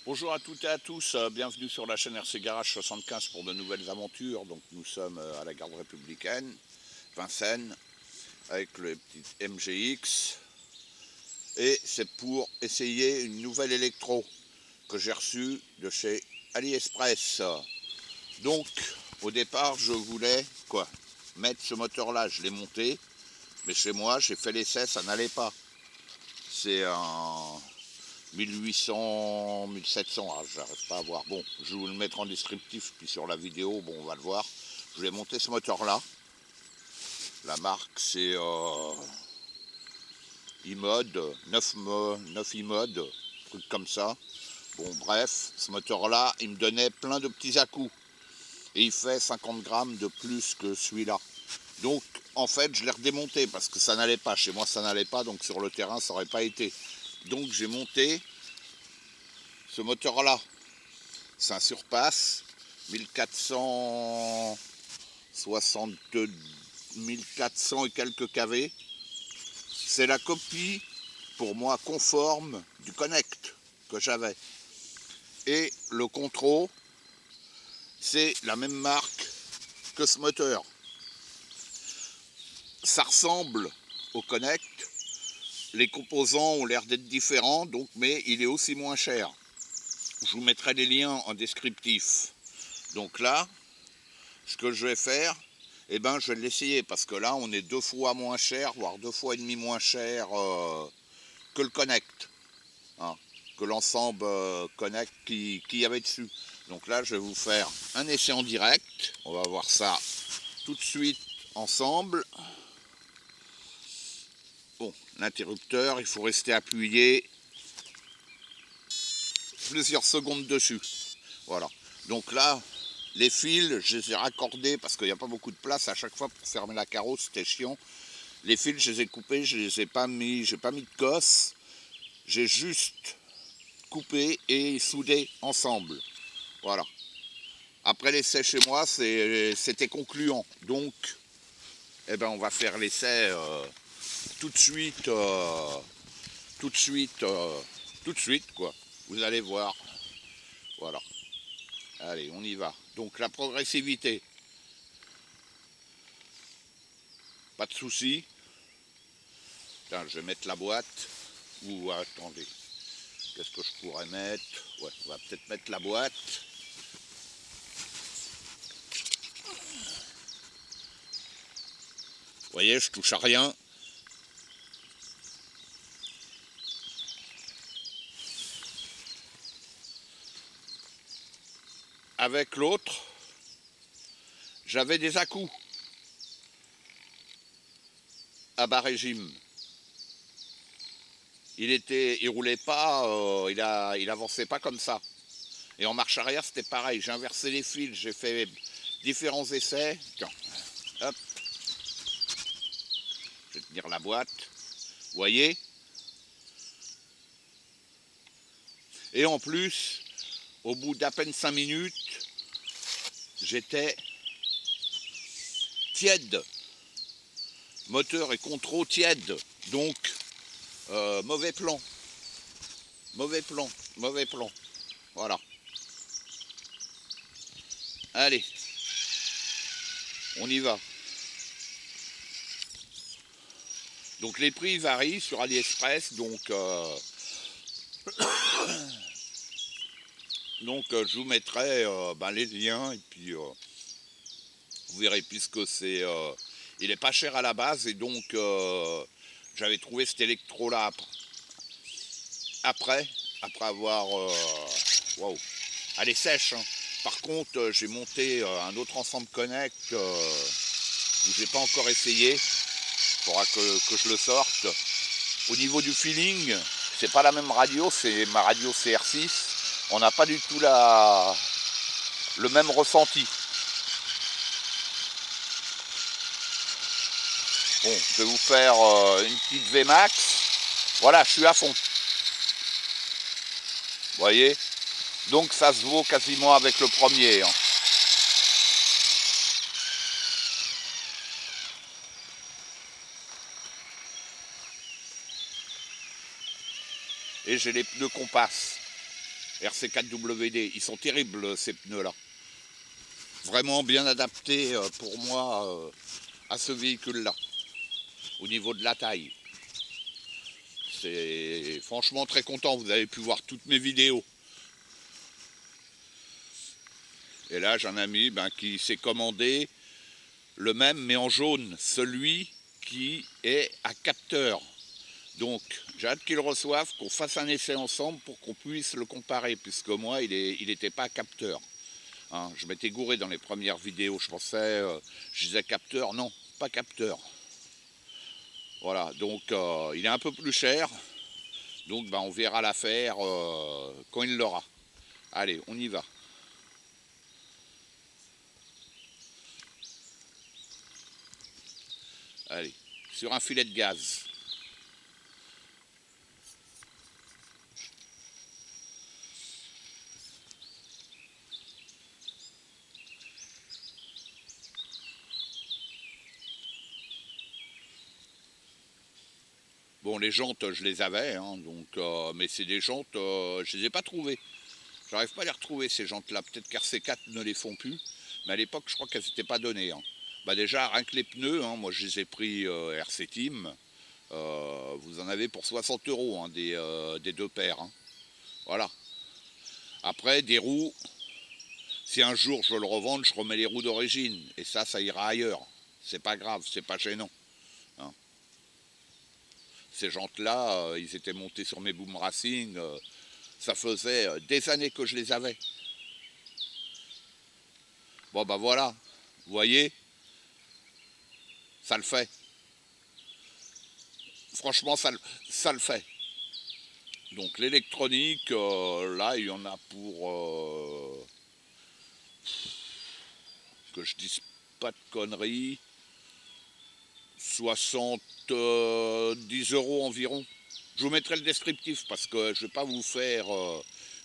Bonjour à toutes et à tous, bienvenue sur la chaîne RC Garage 75 pour de nouvelles aventures. Donc nous sommes à la garde républicaine, Vincennes, avec le petit MGX. Et c'est pour essayer une nouvelle électro que j'ai reçue de chez AliExpress. Donc au départ je voulais mettre ce moteur là, je l'ai monté, mais chez moi j'ai fait l'essai, ça n'allait pas. C'est un 1800, 1700, ah, j'arrive pas à voir. Bon, je vais vous le mettre en descriptif, puis sur la vidéo, bon, on va le voir. Je vais monter ce moteur-là. La marque, c'est iMod, 9 iMod, truc comme ça. Bon, bref, ce moteur-là, il me donnait plein de petits à-coups. Et il fait 50 grammes de plus que celui-là. Donc, en fait, je l'ai redémonté parce que ça n'allait pas. Chez moi, ça n'allait pas, donc sur le terrain, ça n'aurait pas été. Donc, j'ai monté ce moteur-là. C'est un surpasse 1400 et quelques kV. C'est la copie, pour moi, conforme du Connect que j'avais. Et le contrôle, c'est la même marque que ce moteur. Ça ressemble au Connect. Les composants ont l'air d'être différents, donc, mais il est aussi moins cher. Je vous mettrai les liens en descriptif. Donc là, ce que je vais faire, eh ben, je vais l'essayer parce que là, on est 2 fois moins cher, voire 2 fois et demi moins cher que le Connect, hein, que l'ensemble Connect qu'il y avait dessus. Donc là, je vais vous faire un essai en direct. On va voir ça tout de suite ensemble. Bon, l'interrupteur, il faut rester appuyé plusieurs secondes dessus. Voilà. Donc là, les fils, je les ai raccordés parce qu'il n'y a pas beaucoup de place à chaque fois pour fermer la carrosse, c'était chiant. Les fils, je les ai coupés, je les ai pas mis, j'ai pas mis de cosse. J'ai juste coupé et soudé ensemble. Voilà. Après l'essai chez moi, c'était concluant. Donc, eh ben, on va faire l'essai tout de suite, tout de suite, tout de suite, quoi. Vous allez voir. Voilà. Allez, on y va. Donc la progressivité, pas de souci. Putain, je vais mettre la boîte. Ou attendez, qu'est-ce que je pourrais mettre? Ouais, on va peut-être mettre la boîte. Vous voyez, je touche à rien. Avec l'autre, j'avais des à-coups à bas régime. Il roulait pas, il avançait pas comme ça. Et en marche arrière, c'était pareil. J'ai inversé les fils, j'ai fait différents essais. Tiens, hop, je vais tenir la boîte. Vous voyez? Et en plus, au bout d'à peine 5 minutes, j'étais tiède. Moteur et contrôle tiède. Donc, mauvais plan. Mauvais plan. Mauvais plan. Voilà. Allez, on y va. Donc les prix varient sur AliExpress, donc je vous mettrai les liens et puis vous verrez puisque c'est il est pas cher à la base et donc j'avais trouvé cet électro là après avoir waouh, elle est sèche, hein. Par contre j'ai monté un autre ensemble Connect où j'ai pas encore essayé. Il faudra que je le sorte. Au niveau du feeling, c'est pas la même radio, c'est ma radio CR6. On n'a pas du tout le même ressenti. Bon, je vais vous faire une petite VMAX. Voilà, je suis à fond. Vous voyez? Donc ça se vaut quasiment avec le premier, hein. Et j'ai les pneus Compass. RC4WD. Ils sont terribles ces pneus-là. Vraiment bien adaptés pour moi à ce véhicule-là, au niveau de la taille. C'est franchement très content, vous avez pu voir toutes mes vidéos. Et là j'ai un ami qui s'est commandé le même mais en jaune, celui qui est à capteur. Donc j'ai hâte qu'il reçoive, qu'on fasse un essai ensemble pour qu'on puisse le comparer, puisque moi il n'était pas à capteur. Hein, je m'étais gouré dans les premières vidéos, je pensais, je disais capteur, non, pas capteur. Voilà, donc il est un peu plus cher, donc on verra l'affaire quand il l'aura. Allez, on y va. Allez, sur un filet de gaz. Bon, les jantes, je les avais, hein, donc, mais c'est des jantes, je les ai pas trouvées. J'arrive pas à les retrouver, ces jantes-là. Peut-être qu'RC4 ne les font plus, mais à l'époque, je crois qu'elles n'étaient pas données. Hein. Déjà, rien que les pneus, hein, moi je les ai pris RC Team. Vous en avez pour 60 €, hein, des deux paires. Hein. Voilà. Après, des roues, si un jour je veux le revendre, je remets les roues d'origine. Et ça ira ailleurs. C'est pas grave, c'est pas gênant. Hein. Ces jantes-là, ils étaient montés sur mes Boom Racing. Ça faisait des années que je les avais. Bon voilà, vous voyez, ça le fait. Franchement, ça le fait. Donc l'électronique, là, il y en a pour... que je dise pas de conneries, 70 € environ. Je vous mettrai le descriptif parce que je ne vais pas vous faire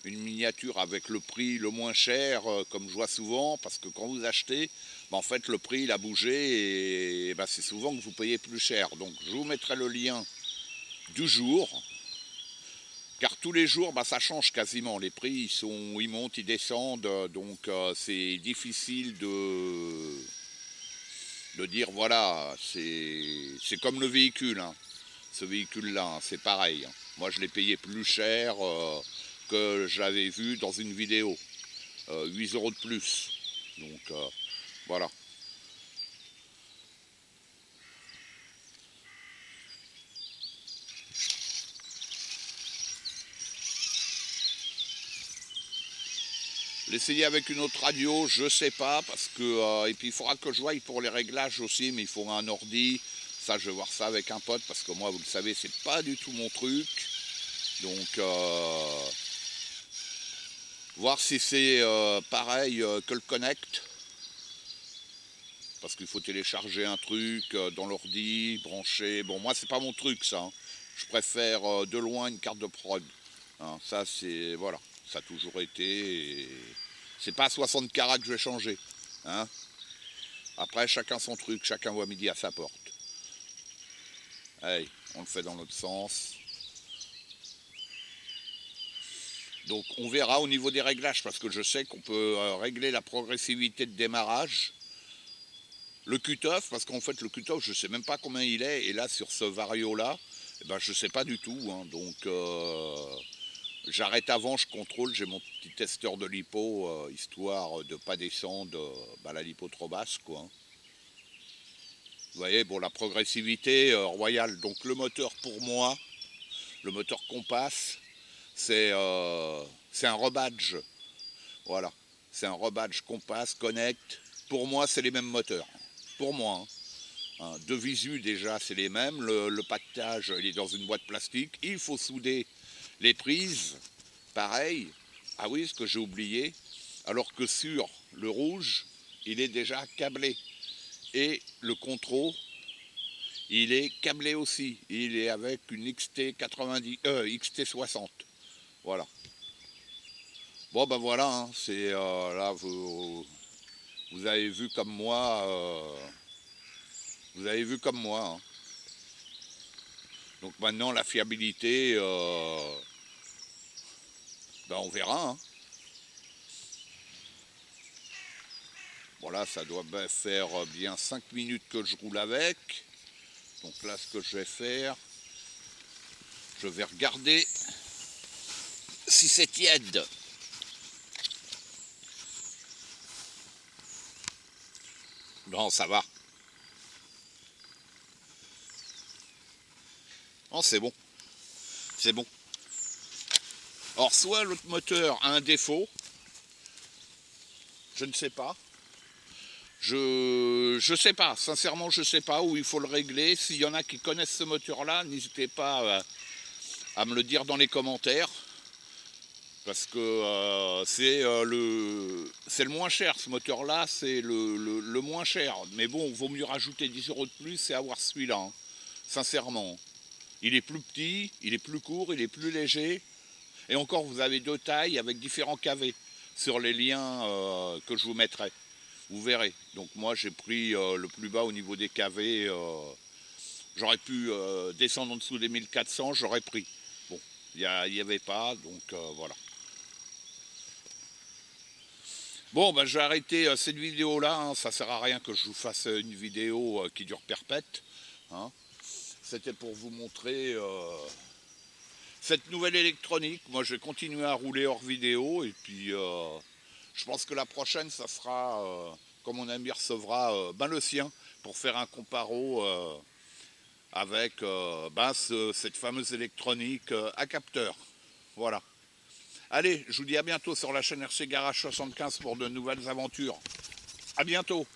une miniature avec le prix le moins cher, comme je vois souvent, parce que quand vous achetez, en fait le prix il a bougé et c'est souvent que vous payez plus cher. Donc je vous mettrai le lien du jour, car tous les jours ça change quasiment. Les prix ils montent, ils descendent, donc c'est difficile de dire voilà, c'est comme le véhicule. Hein. Ce véhicule-là, hein, c'est pareil. Hein. Moi, je l'ai payé plus cher que je l'avais vu dans une vidéo. 8 € de plus. Donc, voilà. L'essayer avec une autre radio, je sais pas, parce que... et puis, il faudra que je voie pour les réglages aussi, mais il faudra un ordi. Ça, je vais voir ça avec un pote, parce que moi, vous le savez, c'est pas du tout mon truc. Donc... voir si c'est pareil que le Connect, parce qu'il faut télécharger un truc dans l'ordi, brancher. Bon, moi c'est pas mon truc ça. Hein. Je préfère de loin une carte de prod. Hein, ça c'est voilà, ça a toujours été. C'est pas 60 carats que je vais changer. Hein. Après chacun son truc, chacun voit midi à sa porte. Allez, on le fait dans l'autre sens. Donc on verra au niveau des réglages, parce que je sais qu'on peut régler la progressivité de démarrage. Le cut-off, parce qu'en fait le cut-off, je ne sais même pas combien il est, et là sur ce Vario-là, je ne sais pas du tout. Hein, donc j'arrête avant, je contrôle, j'ai mon petit testeur de lipo, histoire de ne pas descendre la lipo trop basse. Quoi, hein. Vous voyez, bon, la progressivité royale, donc le moteur pour moi, le moteur Compass, c'est un rebadge. Voilà, c'est un rebadge Compass, Connect. Pour moi, c'est les mêmes moteurs. Pour moi. Hein. De visu, déjà, c'est les mêmes. Le pactage, il est dans une boîte plastique. Il faut souder les prises. Pareil. Ah oui, ce que j'ai oublié. Alors que sur le rouge, il est déjà câblé. Et le contrôle, il est câblé aussi. Il est avec une XT60. Voilà. Bon, voilà. Hein, c'est là, vous avez vu comme moi. Vous avez vu comme moi. Hein. Donc maintenant, la fiabilité, Ben on verra. Hein. Voilà, ça doit faire bien 5 minutes que je roule avec. Donc là, ce que je vais faire, je vais regarder si c'est tiède. Non, ça va. Non, c'est bon. C'est bon. Or, soit l'autre moteur a un défaut, je ne sais pas. Je sais pas, sincèrement je sais pas où il faut le régler. S'il y en a qui connaissent ce moteur là, n'hésitez pas à me le dire dans les commentaires. Parce que c'est le moins cher, ce moteur là, c'est le moins cher. Mais bon, vaut mieux rajouter 10 € de plus et avoir celui-là, hein. Sincèrement. Il est plus petit, il est plus court, il est plus léger. Et encore, vous avez deux tailles avec différents KV sur les liens que je vous mettrai. Vous verrez. Donc moi j'ai pris le plus bas au niveau des KV. J'aurais pu descendre en dessous des 1400, j'aurais pris. Bon, il n'y avait pas, donc voilà. Bon, ben, je vais arrêter cette vidéo-là. Hein. Ça sert à rien que je vous fasse une vidéo qui dure perpète. Hein. C'était pour vous montrer cette nouvelle électronique. Moi je vais continuer à rouler hors vidéo et puis je pense que la prochaine ça sera quand mon ami recevra le sien pour faire un comparo avec cette fameuse électronique à capteur. Voilà. Allez, je vous dis à bientôt sur la chaîne RC Garage 75 pour de nouvelles aventures. À bientôt.